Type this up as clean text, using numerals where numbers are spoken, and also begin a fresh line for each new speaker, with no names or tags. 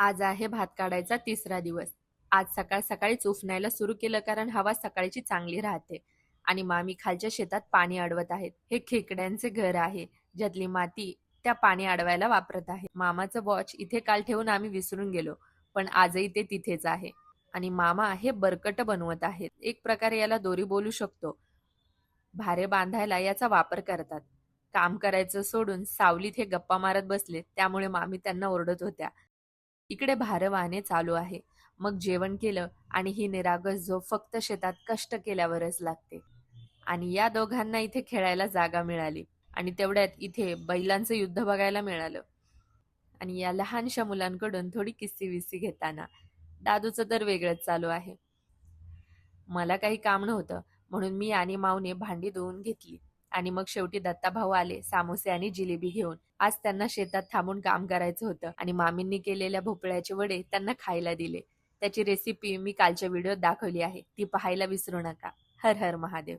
आज आहे भात काढायचा तिसरा दिवस. आज सकाळ सकाळीच उफनायला सुरू केलं कारण हवा सकाळची चांगली राहते. आणि मामी खालच्या शेतात पाणी अडवत आहेत. हे खेकड्यांचे घर आहे, ज्यातली माती त्या पाणी अडवायला वापरत आहे. मामाचं वॉच इथे काल ठेवून आम्ही विसरून गेलो, पण आजही ते तिथेच आहे. आणि मामा हे बरकट बनवत आहेत. एक प्रकारे याला दोरी बोलू शकतो. भारे बांधायला याचा वापर करतात. काम करायचं सोडून सावलीत हे गप्पा मारत बसले, त्यामुळे मामी त्यांना ओरडत होत्या. इकडे भार वाहने चालू आहे. मग जेवण केलं आणि ही निरागस झोप फक्त शेतात कष्ट केल्यावरच लागते. आणि या दोघांना इथे खेळायला जागा मिळाली. आणि तेवढ्यात इथे बैलांचं युद्ध बघायला मिळालं. आणि या लहानशा मुलांकडून थोडी किस्सी विस्सी घेताना दादूचं तर वेगळंच चालू आहे. मला काही काम नव्हतं, म्हणून मी आणि माऊने भांडी धुवून घेतली. आणि मग शेवटी दत्ताभाऊ आले सामोसे आणि जिलेबी घेऊन. आज त्यांना शेतात थांबून काम करायचं होतं आणि मामींनी केलेल्या भोपळ्याचे वडे त्यांना खायला दिले. त्याची रेसिपी मी कालच्या व्हिडिओत दाखवली आहे, ती पाहायला विसरू नका. हर हर महादेव.